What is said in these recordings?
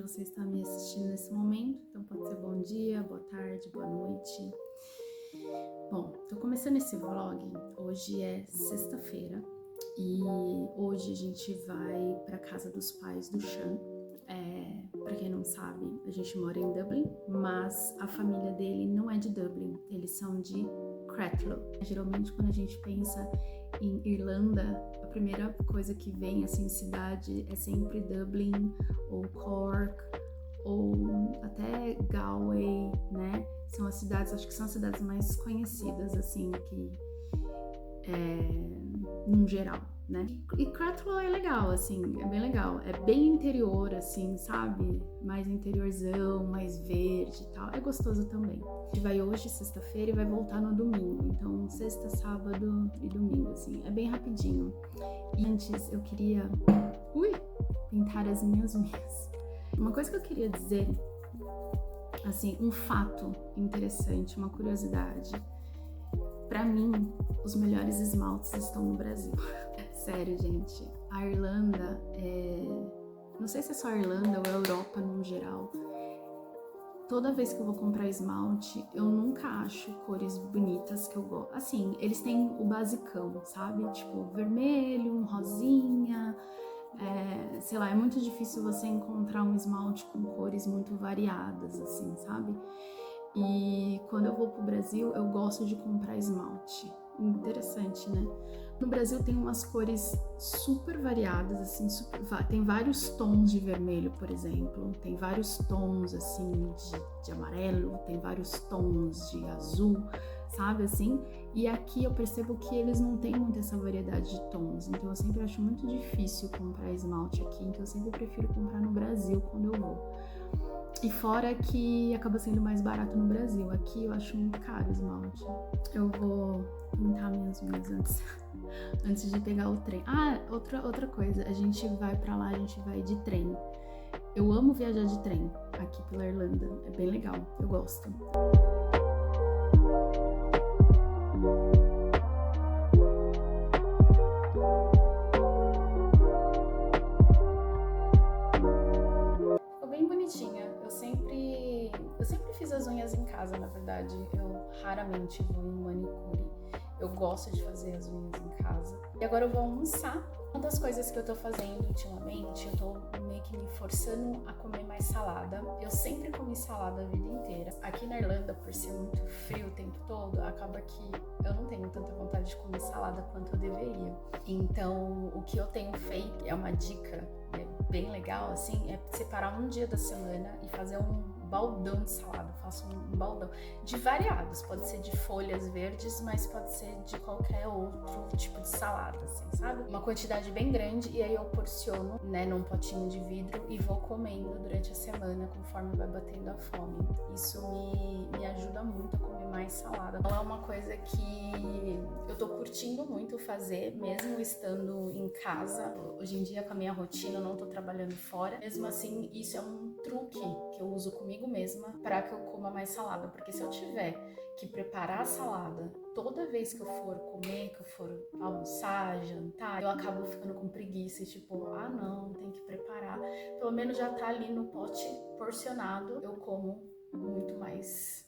você está me assistindo nesse momento, então pode ser bom dia, boa tarde, boa noite. Bom, tô começando esse vlog, hoje é sexta-feira e hoje a gente vai para casa dos pais do Sean. Para quem não sabe, a gente mora em Dublin, mas a família dele não é de Dublin, eles são de Cratloe. Geralmente quando a gente pensa em Irlanda, a primeira coisa que vem assim, cidade é sempre Dublin ou Cork ou até Galway, né? São as cidades, acho que são as cidades mais conhecidas assim, que num geral, né? E Cratloe é legal, assim, é bem legal. É bem interior, assim, sabe? Mais interiorzão, mais verde e tal. É gostoso também. A gente vai hoje, sexta-feira, e vai voltar no domingo. Então, sexta, sábado e domingo, assim. É bem rapidinho. E antes, eu queria... pintar as minhas unhas. Uma coisa que eu queria dizer, assim, um fato interessante, uma curiosidade. Pra mim, os melhores esmaltes estão no Brasil. Sério, gente. A Irlanda não sei se é só a Irlanda ou a Europa no geral. Toda vez que eu vou comprar esmalte, eu nunca acho cores bonitas que eu gosto. Assim, eles têm o basicão, sabe? Tipo, vermelho, um rosinha. Sei lá, é muito difícil você encontrar um esmalte com cores muito variadas, assim, sabe? E quando eu vou pro Brasil, eu gosto de comprar esmalte. Interessante, né? No Brasil tem umas cores super variadas, assim, tem vários tons de vermelho, por exemplo, tem vários tons, assim, de amarelo, tem vários tons de azul, sabe, assim? E aqui eu percebo que eles não têm muito essa variedade de tons, então eu sempre acho muito difícil comprar esmalte aqui, então eu sempre prefiro comprar no Brasil quando eu vou. E fora que acaba sendo mais barato no Brasil. Aqui eu acho muito caro o esmalte. Eu vou pintar minhas unhas antes de pegar o trem. Outra coisa. A gente vai pra lá, a gente vai de trem. Eu amo viajar de trem aqui pela Irlanda. É bem legal. Eu gosto. Eu sempre fiz as unhas em casa, na verdade. Eu raramente vou em manicure. Eu gosto de fazer as unhas em casa. E agora eu vou almoçar. Uma das coisas que eu tô fazendo ultimamente, eu tô meio que me forçando a comer mais salada. Eu sempre comi salada a vida inteira. Aqui na Irlanda, por ser muito frio o tempo todo, acaba que eu não tenho tanta vontade de comer salada quanto eu deveria. Então, o que eu tenho feito é uma dica bem legal, assim, é separar um dia da semana e fazer um baldão de salada. Eu faço um baldão de variados, pode ser de folhas verdes, mas pode ser de qualquer outro tipo de salada, assim, sabe? Uma quantidade bem grande e aí eu porciono, né, num potinho de vidro e vou comendo durante a semana conforme vai batendo a fome. Isso me ajuda muito a comer mais salada. Então é uma coisa que eu tô curtindo muito fazer, mesmo estando em casa. Hoje em dia, com a minha rotina, eu não tô trabalhando fora. Mesmo assim, isso é um truque que eu uso comigo mesma para que eu coma mais salada. Porque se eu tiver que preparar a salada toda vez que eu for comer, que eu for almoçar, jantar, eu acabo ficando com preguiça e tipo, não, tem que preparar. Pelo menos já tá ali no pote porcionado, eu como muito mais.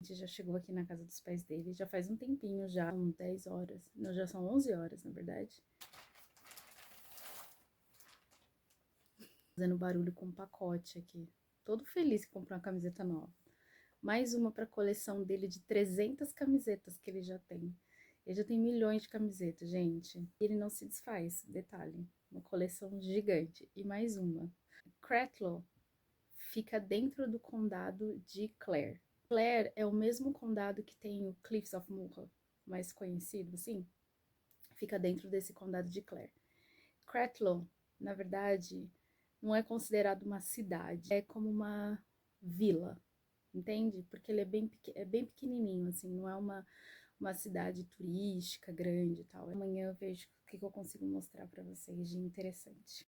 Já chegou aqui na casa dos pais dele, já faz um tempinho já, são 10 horas, não, já são 11 horas, na verdade. Fazendo barulho com um pacote aqui, todo feliz que comprou uma camiseta nova. Mais uma para a coleção dele de 300 camisetas que ele já tem. Ele já tem milhões de camisetas, gente. Ele não se desfaz, detalhe. uma coleção gigante. E mais uma. Cratloe fica dentro do condado de Clare. Clare é o mesmo condado que tem o Cliffs of Moher, mais conhecido, assim. Fica dentro desse condado de Clare. Cratloe, na verdade, não é considerado uma cidade, é como uma vila, entende? Porque ele é bem pequenininho, assim, não é uma cidade turística grande e tal. Amanhã eu vejo o que eu consigo mostrar para vocês de interessante.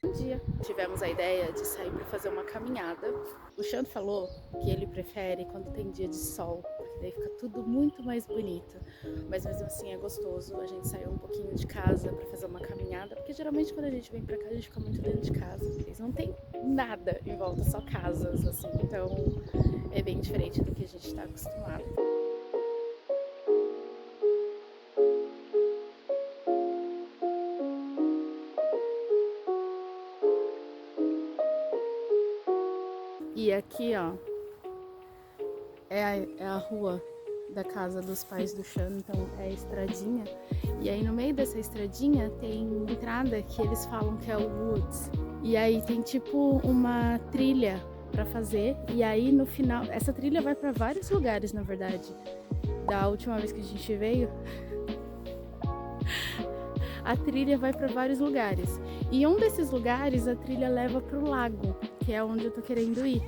Um dia tivemos a ideia de sair para fazer uma caminhada. O Xan falou que ele prefere quando tem dia de sol, porque daí fica tudo muito mais bonito. Mas mesmo assim é gostoso a gente sair um pouquinho de casa para fazer uma caminhada, porque geralmente quando a gente vem para cá a gente fica muito dentro de casa. Não tem nada em volta, só casas assim. Então é bem diferente do que a gente está acostumado. E aqui, ó, é a rua da casa dos pais do Xan, então é a estradinha. E aí no meio dessa estradinha tem entrada que eles falam que é o Woods. E aí tem tipo uma trilha pra fazer. E aí no final, essa trilha vai pra vários lugares, na verdade. Da última vez que a gente veio, a trilha vai pra vários lugares. E um desses lugares a trilha leva pro lago, que é onde eu tô querendo ir.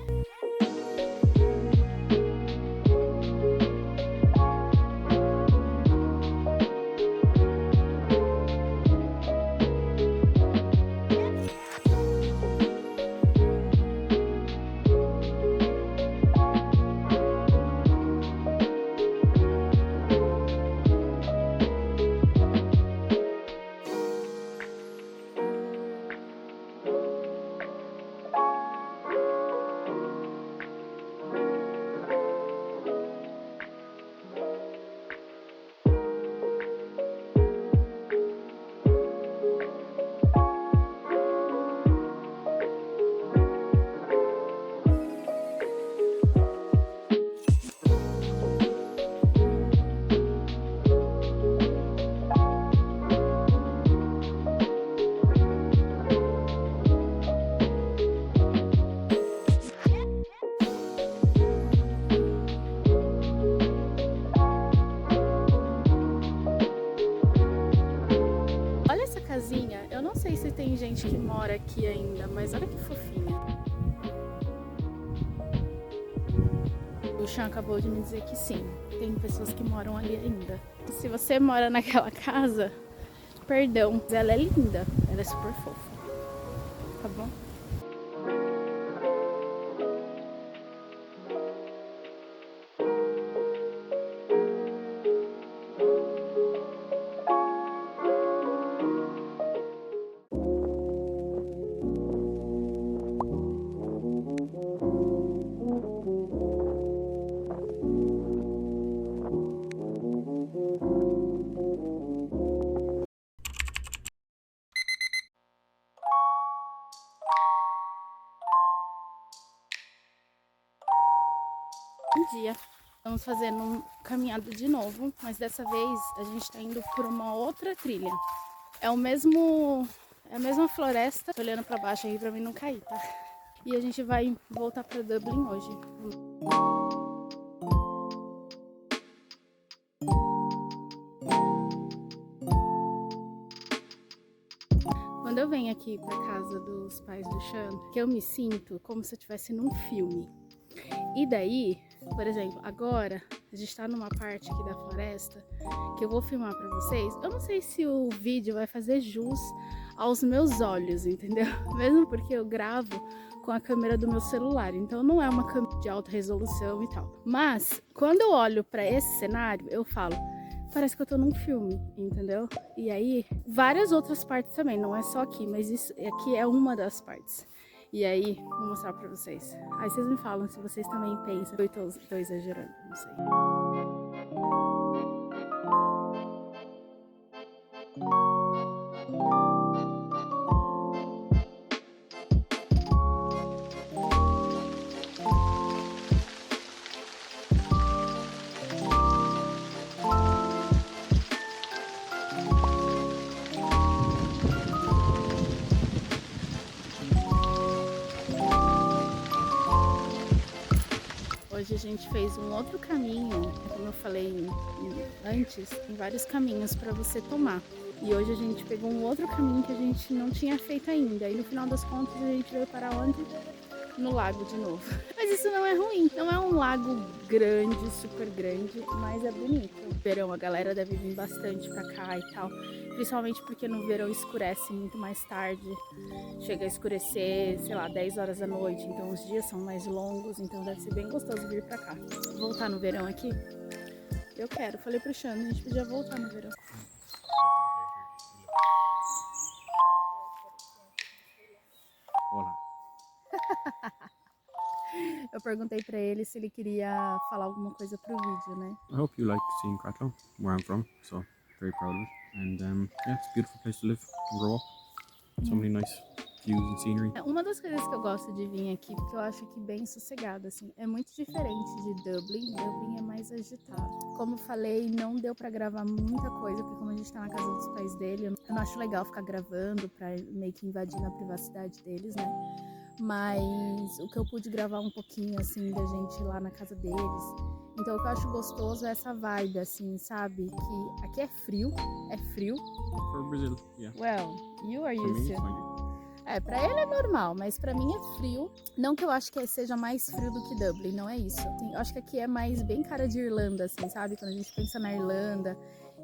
Eu não sei se tem gente que mora aqui ainda, mas olha que fofinha. O Xan acabou de me dizer que sim, tem pessoas que moram ali ainda. Se você mora naquela casa, perdão, ela é linda, ela é super fofa, tá bom? Dia. Vamos fazendo um caminhada de novo, mas dessa vez a gente tá indo por uma outra trilha. É a mesma floresta. Tô olhando pra baixo aí pra mim não cair, tá? E a gente vai voltar pra Dublin hoje. Quando eu venho aqui pra casa dos pais do Xan, que eu me sinto como se eu estivesse num filme. E daí, por exemplo, agora a gente tá numa parte aqui da floresta que eu vou filmar pra vocês. Eu não sei se o vídeo vai fazer jus aos meus olhos, entendeu? Mesmo porque eu gravo com a câmera do meu celular, então não é uma câmera de alta resolução e tal. Mas, quando eu olho pra esse cenário, eu falo, parece que eu tô num filme, entendeu? E aí, várias outras partes também, não é só aqui, mas isso aqui é uma das partes. E aí, vou mostrar pra vocês. Aí vocês me falam se vocês também pensam. Eu tô exagerando, não sei. gente fez um outro caminho, como eu falei antes, tem vários caminhos para você tomar. E hoje a gente pegou um outro caminho que a gente não tinha feito ainda. E no final das contas a gente veio parar onde? No lago de novo. Mas isso não é ruim. Não é um lago grande, super grande, mas é bonito. No verão a galera deve vir bastante pra cá e tal. Principalmente porque no verão escurece muito mais tarde. Chega a escurecer, sei lá, 10 horas da noite. Então os dias são mais longos. Então deve ser bem gostoso vir pra cá. Voltar no verão aqui? Eu quero. Falei pro Xano, a gente podia voltar no verão. Olá. Eu perguntei pra ele se ele queria falar alguma coisa pro vídeo, né? I hope you like seeing Cratloe, where I'm from, so very proud of it. And yeah, it's a beautiful place to live and grow up. So many nice views and scenery. Uma das coisas que eu gosto de vir aqui, porque eu acho aqui bem sossegado, assim, é muito diferente de Dublin. Dublin é mais agitado. Como falei, não deu pra gravar muita coisa, porque como a gente tá na casa dos pais dele, eu não acho legal ficar gravando pra meio que invadir a privacidade deles, né? Mas o que eu pude gravar um pouquinho, assim, da gente lá na casa deles. Então o que eu acho gostoso é essa vibe, assim, sabe? Que aqui é frio. For Brazil, yeah. Well, you are For me, used it's to. fine. Pra ele é normal, mas pra mim é frio. Não que eu acho que seja mais frio do que Dublin, não é isso. Eu acho que aqui é mais bem cara de Irlanda, assim, sabe? Quando a gente pensa na Irlanda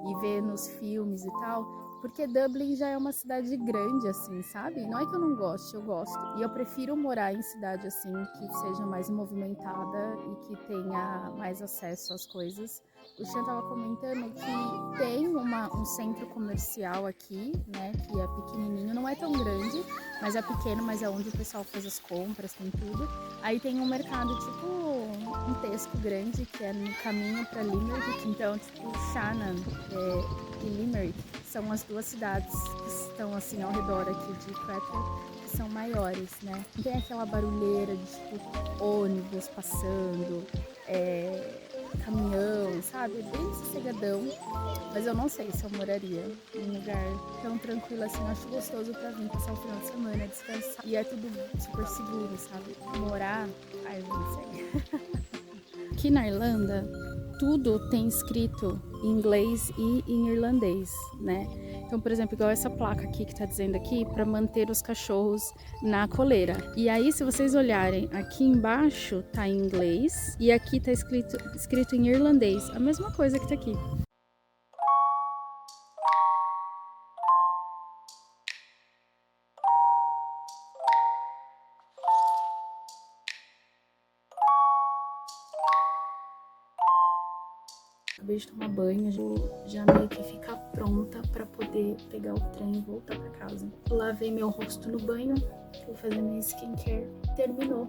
e vê nos filmes e tal. Porque Dublin já é uma cidade grande, assim, sabe? Não é que eu não goste, eu gosto. E eu prefiro morar em cidade, assim, que seja mais movimentada e que tenha mais acesso às coisas. O Xan tava comentando que tem um centro comercial aqui, né? Que é pequenininho, não é tão grande, mas é pequeno, mas é onde o pessoal faz as compras, tem tudo. Aí tem um mercado, tipo, um Tesco grande, que é no caminho pra Limerick. Então, tipo, Shannon e Limerick são as duas cidades que estão, assim, ao redor aqui de Cratloe, que são maiores, né? Não tem aquela barulheira de, tipo, ônibus passando, caminhão, sabe? Bem sossegadão. Mas eu não sei se eu moraria em um lugar tão tranquilo assim. Eu acho gostoso pra vir passar o final de semana, descansar. E é tudo super seguro, sabe? Morar, ai, eu não sei. Aqui na Irlanda, tudo tem escrito em inglês e em irlandês, né? Então, por exemplo, igual essa placa aqui que tá dizendo aqui, para manter os cachorros na coleira. E aí, se vocês olharem, aqui embaixo tá em inglês e aqui tá escrito em irlandês. A mesma coisa que tá aqui. Acabei de tomar banho, vou já meio que ficar pronta pra poder pegar o trem e voltar pra casa. Lavei meu rosto no banho, vou fazer minha skincare. Terminou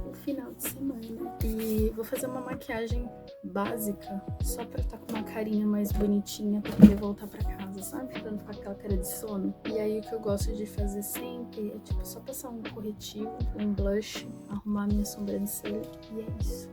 o final de semana. E vou fazer uma maquiagem básica, só pra estar com uma carinha mais bonitinha pra poder voltar pra casa, sabe? Pra não ficar com aquela cara de sono. E aí o que eu gosto de fazer sempre é tipo só passar um corretivo, um blush, arrumar minha sobrancelha e é isso.